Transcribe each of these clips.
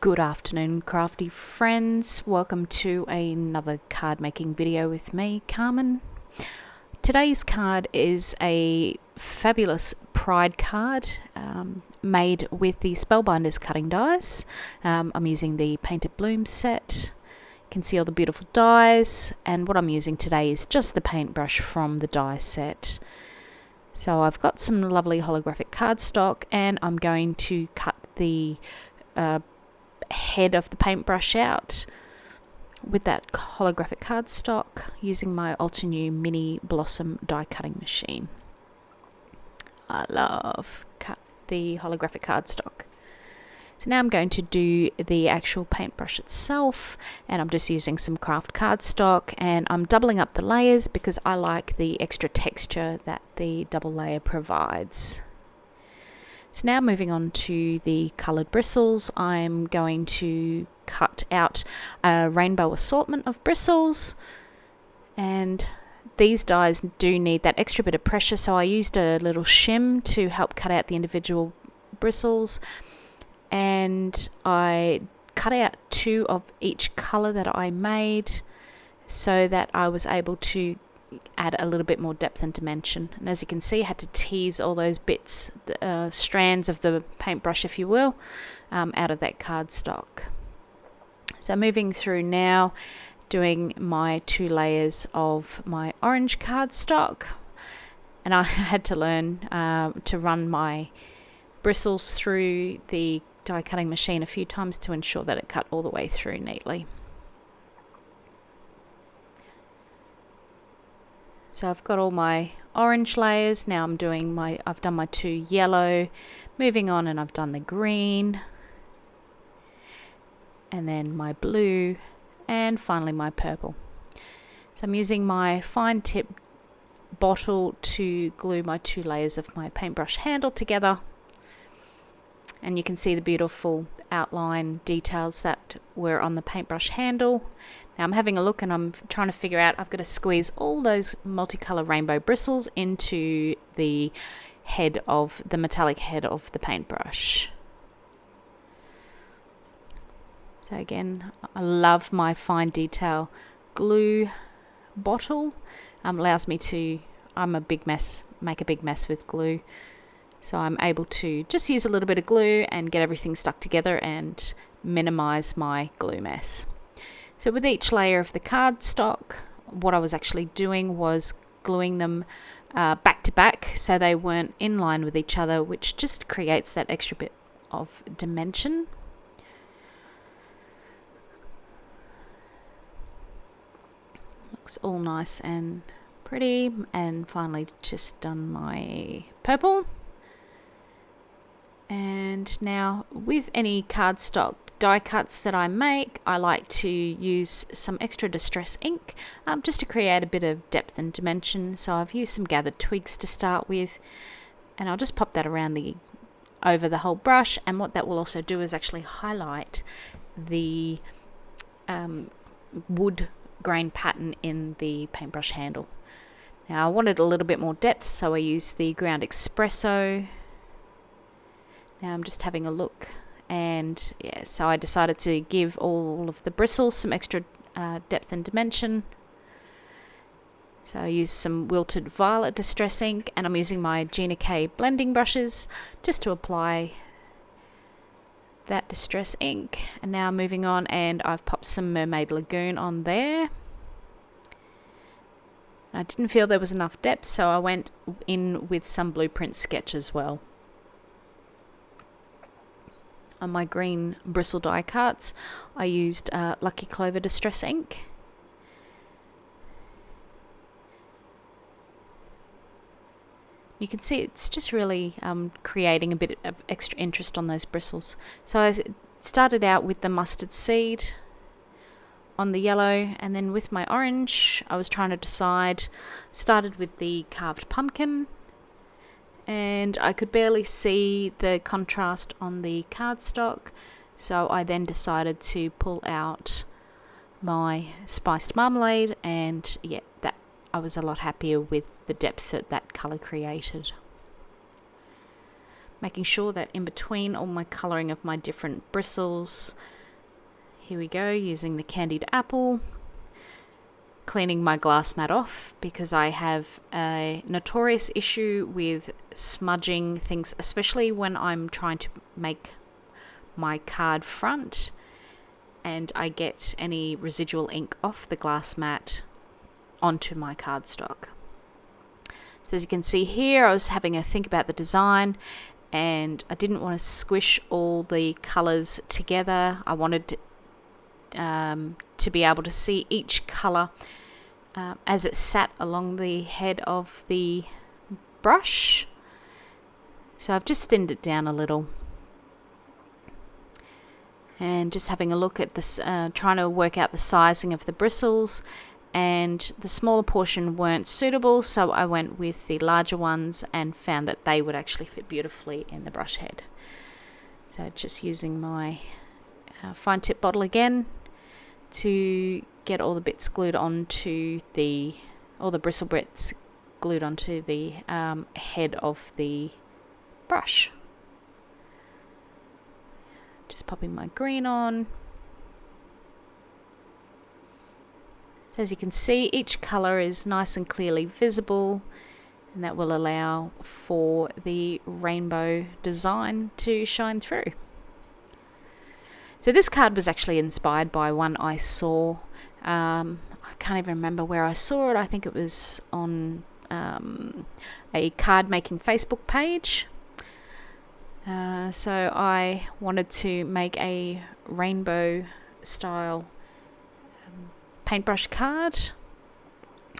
Good afternoon, crafty friends. Welcome to another card making video with me, Carmen. Today's card is a fabulous pride card made with the Spellbinders cutting dies. I'm using the Painted Bloom set. You can see all the beautiful dies, and what I'm using today is just the paintbrush from the die set. So I've got some lovely holographic cardstock, and I'm going to cut the head of the paintbrush out with that holographic cardstock using my Ultra-New Mini Blossom die cutting machine. I love the holographic cardstock. So now I'm going to do the actual paintbrush itself, and I'm just using some craft cardstock, and I'm doubling up the layers because I like the extra texture that the double layer provides. So now moving on to the coloured bristles, I'm going to cut out a rainbow assortment of bristles, and these dies do need that extra bit of pressure, so I used a little shim to help cut out the individual bristles, and I cut out 2 of each colour that I made so that I was able to add a little bit more depth and dimension. And as you can see, I had to tease all those bits, strands of the paintbrush, if you will, out of that cardstock. So moving through now, doing my 2 layers of my orange cardstock, and I had to learn to run my bristles through the die cutting machine a few times to ensure that it cut all the way through neatly. So I've got all my orange layers. Now I've done my 2 yellow, moving on, and I've done the green, and then my blue, and finally my purple. So I'm using my fine tip bottle to glue my 2 layers of my paintbrush handle together. And you can see the beautiful outline details that were on the paintbrush handle. Now I'm having a look and I'm trying to figure out, I've got to squeeze all those multicolour rainbow bristles into the head of the metallic head of the paintbrush. So again, I love my fine detail glue bottle. Allows me to, make a big mess with glue. So I'm able to just use a little bit of glue and get everything stuck together and minimize my glue mess. So with each layer of the cardstock, what I was actually doing was gluing them back to back so they weren't in line with each other, which just creates that extra bit of dimension. Looks all nice and pretty. And finally just done my purple. And now with any cardstock die cuts that I make, I like to use some extra distress ink just to create a bit of depth and dimension. So I've used some gathered twigs to start with, and I'll just pop that around over the whole brush, and what that will also do is actually highlight the wood grain pattern in the paintbrush handle. Now I wanted a little bit more depth, so I used the ground espresso. Now I'm just having a look, and yeah, so I decided to give all of the bristles some extra depth and dimension. So I used some Wilted Violet Distress ink, and I'm using my Gina K blending brushes just to apply that distress ink. And now moving on, and I've popped some Mermaid Lagoon on there. I didn't feel there was enough depth, so I went in with some Blueprint Sketch as well. On my green bristle die cuts, I used Lucky Clover Distress ink. You can see it's just really creating a bit of extra interest on those bristles. So I started out with the mustard seed on the yellow, and then with my orange I was trying to decide. Started with the carved pumpkin, and I could barely see the contrast on the cardstock, so I then decided to pull out my spiced marmalade, and yeah, that I was a lot happier with the depth that colour created. Making sure that in between all my colouring of my different bristles, here we go, using the candied apple, cleaning my glass mat off because I have a notorious issue with smudging things, especially when I'm trying to make my card front and I get any residual ink off the glass mat onto my cardstock. So as you can see here, I was having a think about the design and I didn't want to squish all the colours together. I wanted to be able to see each colour as it sat along the head of the brush. So I've just thinned it down a little. And just having a look at this, trying to work out the sizing of the bristles, and the smaller portion weren't suitable, so I went with the larger ones and found that they would actually fit beautifully in the brush head. So just using my fine tip bottle again to get all the bits glued onto all the bristle bits glued onto the head of the brush. Just popping my green on. So as you can see, each colour is nice and clearly visible, and that will allow for the rainbow design to shine through. So this card was actually inspired by one I saw. I can't even remember where I saw it. I think it was on a card making Facebook page. So I wanted to make a rainbow style paintbrush card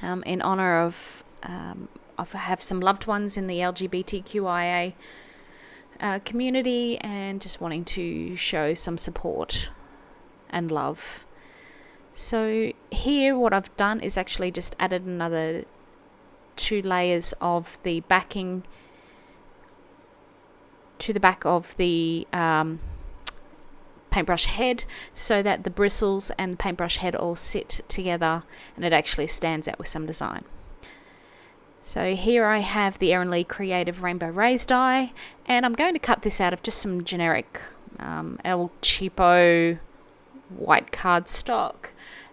in honor of I have some loved ones in the LGBTQIA community, and just wanting to show some support and love. So here what I've done is actually just added another 2 layers of the backing to the back of the paintbrush head, so that the bristles and paintbrush head all sit together and it actually stands out with some design. So here I have the Erin Lee Creative Rainbow Raised Die, and I'm going to cut this out of just some generic El Cheapo white cardstock,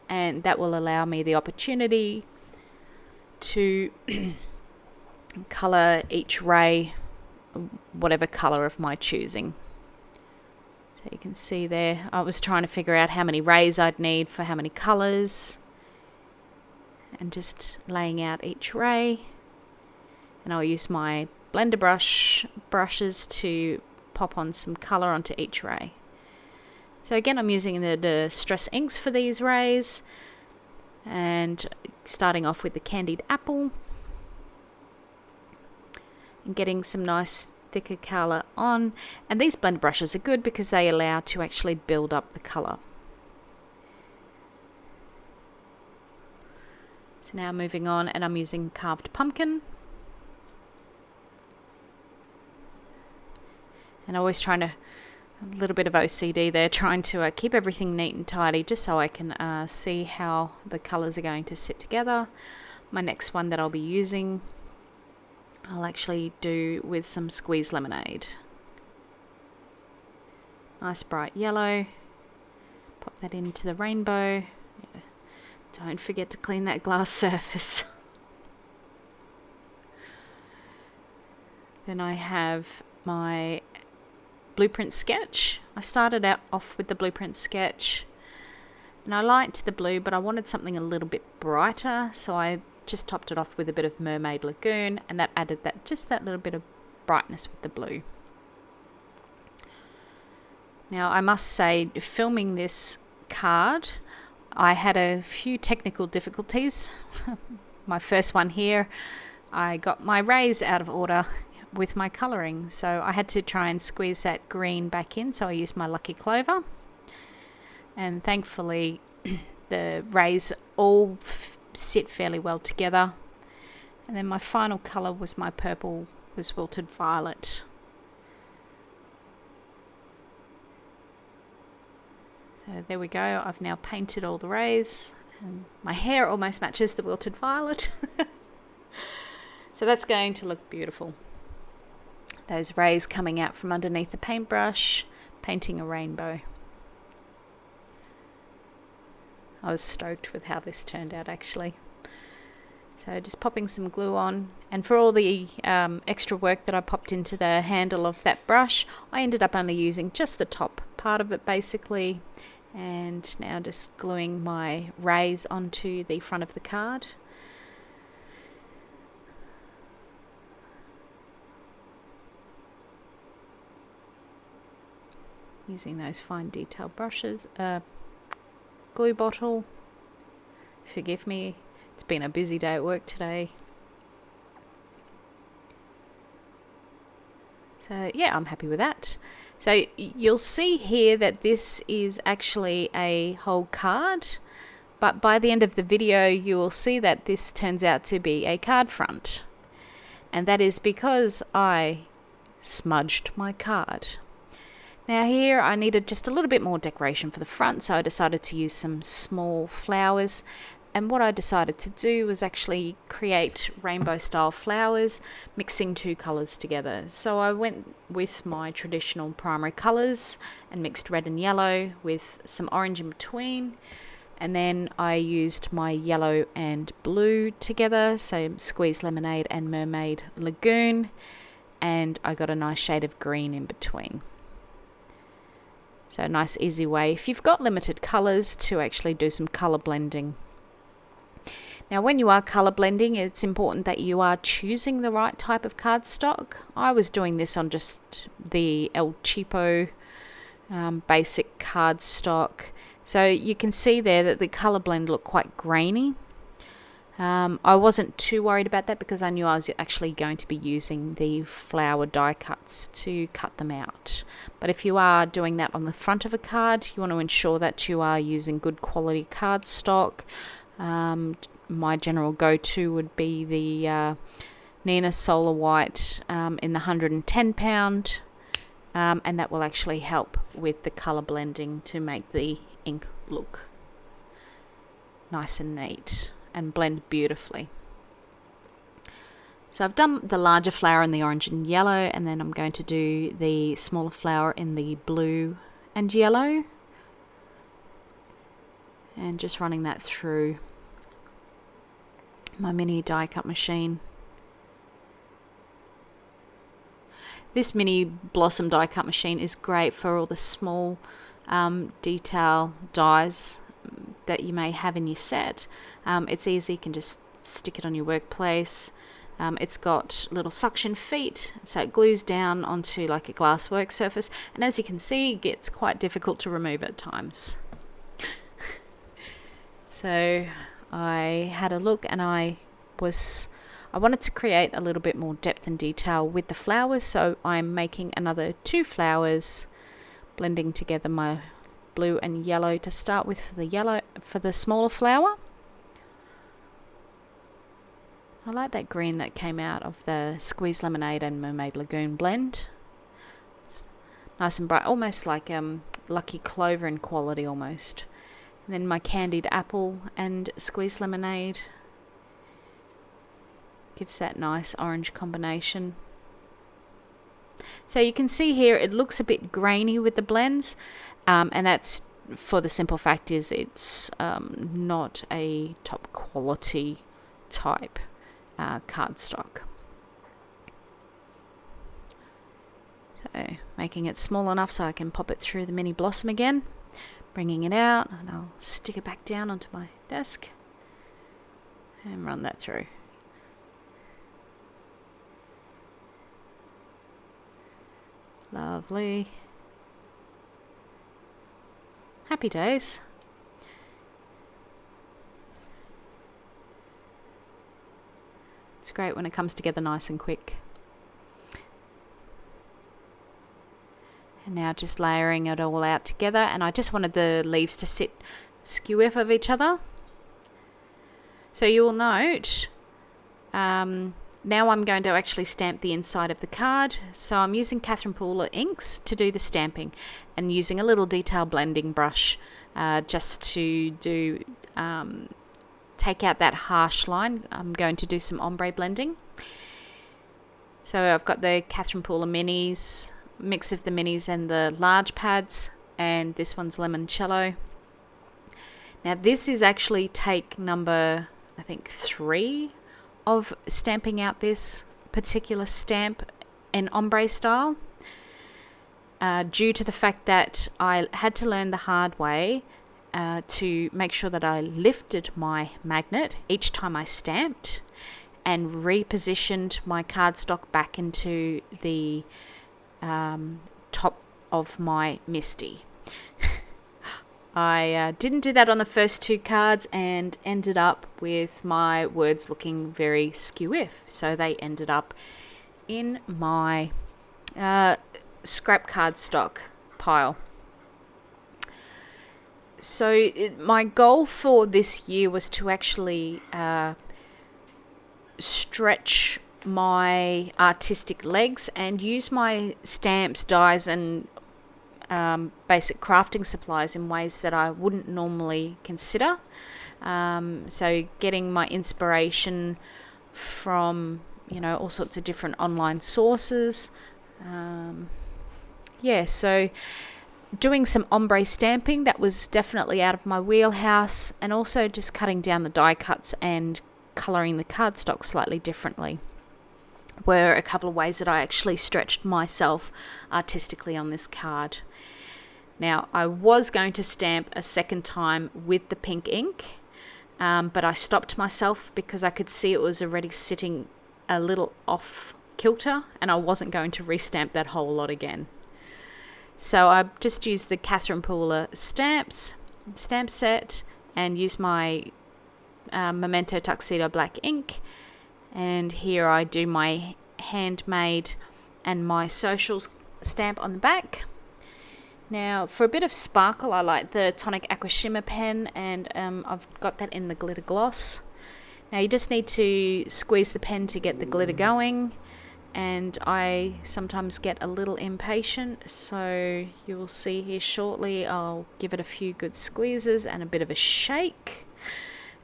and that will allow me the opportunity to colour each ray whatever colour of my choosing. So you can see there, I was trying to figure out how many rays I'd need for how many colours, and just laying out each ray. And I'll use my blender brushes to pop on some colour onto each ray. So again, I'm using the Distress inks for these rays, and starting off with the candied apple and getting some nice thicker colour on. And these blender brushes are good because they allow to actually build up the colour. So now moving on, and I'm using carved pumpkin. And always trying to, a little bit of OCD there, trying to keep everything neat and tidy just so I can see how the colours are going to sit together. My next one that I'll be using, I'll actually do with some squeezed lemonade. Nice bright yellow. Pop that into the rainbow. Yeah. Don't forget to clean that glass surface. Then I have my blueprint sketch. I started out off with the blueprint sketch, and I liked the blue, but I wanted something a little bit brighter, so I just topped it off with a bit of Mermaid Lagoon, and that added that little bit of brightness with the blue. Now I must say, filming this card, I had a few technical difficulties. My first one here, I got my rays out of order with my colouring, so I had to try and squeeze that green back in, so I used my Lucky Clover, and thankfully the rays all sit fairly well together. And then my final colour was my purple, was Wilted Violet. So there we go, I've now painted all the rays, and my hair almost matches the Wilted Violet. So that's going to look beautiful. Those rays coming out from underneath the paintbrush, painting a rainbow. I was stoked with how this turned out actually. So just popping some glue on, and for all the extra work that I popped into the handle of that brush, I ended up only using just the top part of it basically. And now just gluing my rays onto the front of the card. Using those fine detail brushes, glue bottle. Forgive me, it's been a busy day at work today. So yeah, I'm happy with that. So you'll see here that this is actually a whole card, but by the end of the video you will see that this turns out to be a card front. And that is because I smudged my card. Now here I needed just a little bit more decoration for the front, so I decided to use some small flowers. And what I decided to do was actually create rainbow style flowers, mixing two colours together. So I went with my traditional primary colours and mixed red and yellow with some orange in between. And then I used my yellow and blue together, so Squeeze Lemonade and Mermaid Lagoon. And I got a nice shade of green in between. So a nice easy way, if you've got limited colours, to actually do some colour blending. Now when you are colour blending, it's important that you are choosing the right type of cardstock. I was doing this on just the El Cheapo basic cardstock. So you can see there that the colour blend looked quite grainy. I wasn't too worried about that because I knew I was actually going to be using the flower die cuts to cut them out. But if you are doing that on the front of a card, you want to ensure that you are using good quality cardstock. My general go-to would be the Nina Solar White in the 110 pound, and that will actually help with the colour blending to make the ink look nice and neat and blend beautifully. So I've done the larger flower in the orange and yellow, and then I'm going to do the smaller flower in the blue and yellow, and just running that through my mini die cut machine. This mini Blossom die cut machine is great for all the small detail dies that you may have in your set. It's easy, you can just stick it on your workplace. It's got little suction feet, so it glues down onto like a glass work surface, and as you can see, it gets quite difficult to remove at times. So I had a look, and I wanted to create a little bit more depth and detail with the flowers, so I'm making another 2 flowers, blending together my blue and yellow to start with for the smaller flower. I like that green that came out of the Squeeze Lemonade and Mermaid Lagoon blend. It's nice and bright, almost like Lucky Clover in quality almost. And then my Candied Apple and Squeeze Lemonade gives that nice orange combination. So you can see here it looks a bit grainy with the blends, and that's for the simple fact is it's not a top quality type cardstock. So making it small enough so I can pop it through the mini Blossom again, bringing it out, and I'll stick it back down onto my desk and run that through. Lovely. Happy days. It's great when it comes together nice and quick. And now just layering it all out together, and I just wanted the leaves to sit skew off of each other. So you will note now I'm going to actually stamp the inside of the card. So I'm using Catherine Pooler inks to do the stamping, and using a little detail blending brush just to do take out that harsh line. I'm going to do some ombre blending. So I've got the Catherine Pooler minis, mix of the minis and the large pads, and this one's Limoncello. Now this is actually take number, I think, 3 of stamping out this particular stamp in ombre style, due to the fact that I had to learn the hard way to make sure that I lifted my magnet each time I stamped and repositioned my cardstock back into the top of my MISTI. I didn't do that on the first 2 cards and ended up with my words looking very skew-if. So they ended up in my scrap cardstock pile. So my goal for this year was to actually stretch my artistic legs and use my stamps, dies and basic crafting supplies in ways that I wouldn't normally consider. So getting my inspiration from, all sorts of different online sources. So doing some ombre stamping, that was definitely out of my wheelhouse, and also just cutting down the die cuts and colouring the cardstock slightly differently were a couple of ways that I actually stretched myself artistically on this card. Now, I was going to stamp a second time with the pink ink, but I stopped myself because I could see it was already sitting a little off kilter and I wasn't going to restamp that whole lot again. So I just used the Catherine Pooler stamp set and used my Memento Tuxedo black ink. And here I do my handmade and my socials stamp on the back. Now, for a bit of sparkle, I like the Tonic Aqua Shimmer pen, and I've got that in the glitter gloss. Now, you just need to squeeze the pen to get the glitter going, and I sometimes get a little impatient, so you will see here shortly I'll give it a few good squeezes and a bit of a shake,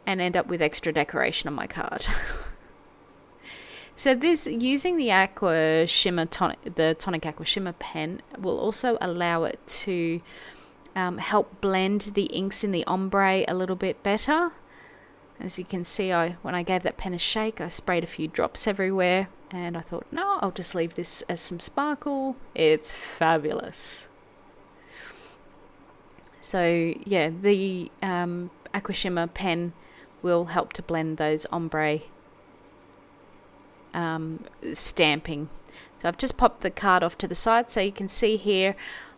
and end up with extra decoration on my card. So this, using the Aqua Shimmer the Tonic Aqua Shimmer pen, will also allow it to help blend the inks in the ombre a little bit better. As you can see, when I gave that pen a shake, I sprayed a few drops everywhere, and I thought, no, I'll just leave this as some sparkle. It's fabulous. So yeah, the Aqua Shimmer pen will help to blend those ombre stamping. So I've just popped the card off to the side, so you can see here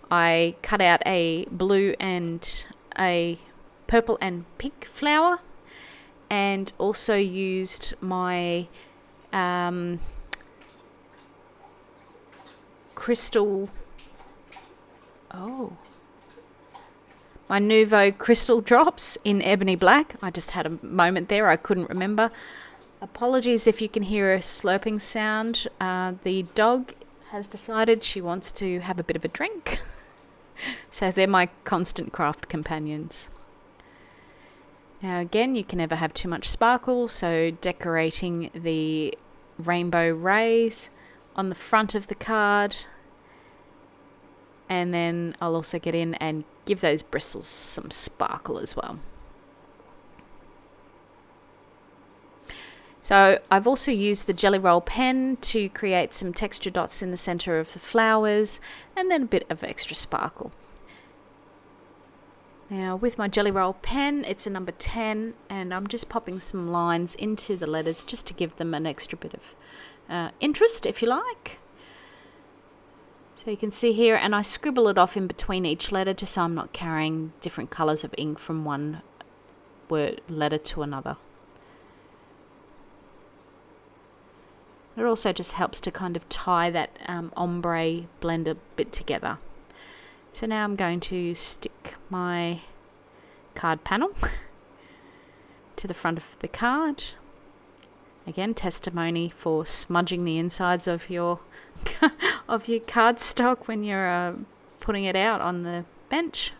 I cut out a blue and a purple and pink flower, and also used my my Nouveau crystal drops in ebony black. I just had a moment there, I couldn't remember. Apologies if you can hear a slurping sound. The dog has decided she wants to have a bit of a drink. So they're my constant craft companions. Now again, you can never have too much sparkle, so decorating the rainbow rays on the front of the card. And then I'll also get in and give those bristles some sparkle as well. So I've also used the Jelly Roll pen to create some texture dots in the center of the flowers, and then a bit of extra sparkle. Now with my Jelly Roll pen, it's a number 10, and I'm just popping some lines into the letters just to give them an extra bit of interest, if you like. So you can see here, and I scribble it off in between each letter just so I'm not carrying different colors of ink from one letter to another. It also just helps to kind of tie that ombre blend a bit together. So now I'm going to stick my card panel to the front of the card. Again, testimony for smudging the insides of your cardstock when you're putting it out on the bench.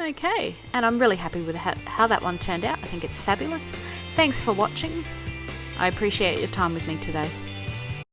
Okay, and I'm really happy with how that one turned out. I think it's fabulous. Thanks for watching. I appreciate your time with me today.